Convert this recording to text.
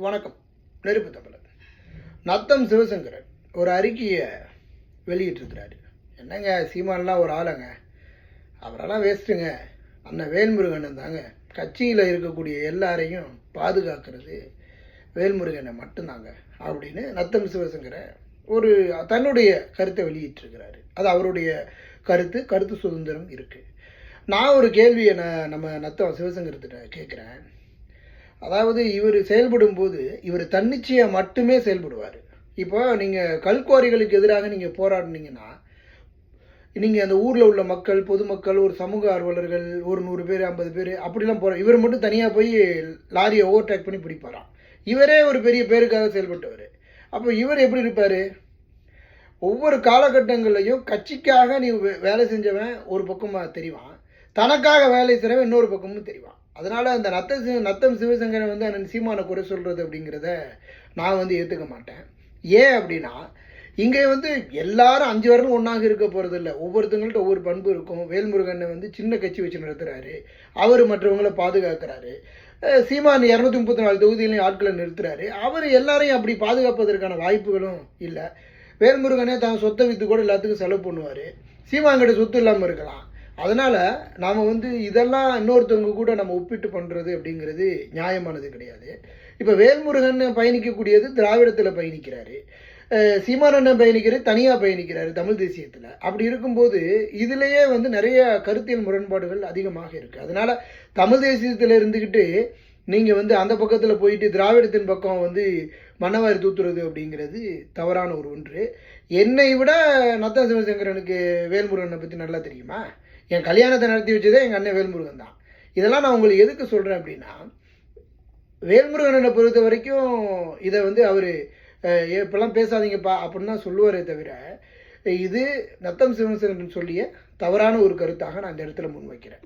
வணக்கம். நெருப்பு தமிழன் நத்தம் சிவசங்கரன் ஒரு அறிக்கையை வெளியிட்டிருக்கிறாரு. என்னங்க சீமானெலாம் ஒரு ஆளுங்க, அவரெல்லாம் வேஸ்ட்டுங்க. அண்ணன் வேல்முருகன் தாங்க கட்சியில் இருக்கக்கூடிய எல்லாரையும் பாதுகாக்கிறது வேல்முருகனை மட்டும்தாங்க அப்படின்னு நத்தம் சிவசங்கரன் ஒரு தன்னுடைய கருத்தை வெளியிட்டிருக்கிறாரு. அது அவருடைய கருத்து சுதந்திரம் இருக்குது. நான் ஒரு கேள்வியை நம்ம நத்தம் சிவசங்கரத்திட்ட கேட்குறேன். அதாவது இவர் செயல்படும் போது இவர் தன்னிச்சையாக மட்டுமே செயல்படுவார். இப்போ நீங்கள் கல்குவாரிகளுக்கு எதிராக நீங்கள் போராடினீங்கன்னா நீங்கள் அந்த ஊரில் உள்ள மக்கள், பொதுமக்கள், ஒரு சமூக ஆர்வலர்கள், ஒரு 100 பேர் 50 பேர் அப்படிலாம் இவர் மட்டும் தனியாக போய் லாரியை ஓவர்டேக் பண்ணி பிடிப்பாராம். இவரே ஒரு பெரிய பேருக்காக செயல்பட்டவர். அப்போ இவர் எப்படி இருப்பார்? ஒவ்வொரு காலகட்டங்கள்லையும் கட்சிக்காக நீ வேலை செஞ்சவன் ஒரு பக்கமாக தெரிவான், தனக்காக வேலை செய்கிறவன் இன்னொரு பக்கமும் தெரிவான். அதனால் அந்த நத்தம் சிவசங்கரன் அண்ணன் சீமானை குறை சொல்கிறது அப்படிங்கிறத நான் ஏற்றுக்க மாட்டேன். ஏன் அப்படின்னா, இங்கே எல்லாரும் 5 வருடம் ஒன்றாக இருக்க போகிறது இல்லை. ஒவ்வொருத்தங்கள்ட்ட ஒவ்வொரு பண்பு இருக்கும். வேல்முருகனை சின்ன கட்சி வச்சு நடத்துகிறாரு, அவர் மற்றவங்களை பாதுகாக்கிறாரு. சீமான் 234 தொகுதியிலையும் ஆட்களை நிறுத்துறாரு. அவர் எல்லாரையும் அப்படி பாதுகாப்பதற்கான வாய்ப்புகளும் இல்லை. வேல்முருகனே தான் சொத்தை விற்று கூட எல்லாத்துக்கும் செலவு பண்ணுவார். சீமான்கிட்ட சொத்து இல்லாமல் இருக்கலாம். அதனால் நாம் இதெல்லாம் இன்னொருத்தவங்க கூட நம்ம ஒப்பிட்டு பண்ணுறது அப்படிங்கிறது நியாயமானது கிடையாது. இப்போ வேல்முருகன் பயணிக்கக்கூடியது திராவிடத்தில் பயணிக்கிறாரு, சீமானண்ணன் பயணிக்கிறது தனியாக பயணிக்கிறாரு தமிழ் தேசியத்தில். அப்படி இருக்கும்போது இதிலேயே நிறைய கருத்தியல் முரண்பாடுகள் அதிகமாக இருக்குது. அதனால் தமிழ் தேசியத்தில் இருந்துக்கிட்டு நீங்கள் அந்த பக்கத்தில் போயிட்டு திராவிடத்தின் பக்கம் மன்னவாரி தூத்துறது அப்படிங்கிறது தவறான ஒரு ஒன்று. என்னை விட நத்தா சிவசங்கரனுக்கு வேல்முருகனை பற்றி நல்லா தெரியுமா? என் கல்யாணத்தை நடத்தி வச்சதே எங்கள் அண்ணன் வேல்முருகன் தான். இதெல்லாம் நான் உங்களுக்கு எதுக்கு சொல்கிறேன் அப்படின்னா, வேல்முருகனை பொறுத்த வரைக்கும் இதை அவர் இப்போல்லாம் பேசாதீங்கப்பா அப்படின்னு தான் சொல்லுவாரே தவிர, இது நத்தம் சிவசங்கரன் சொல்லிய தவறான ஒரு கருத்தாக நான் இந்த இடத்துல முன்வைக்கிறேன்.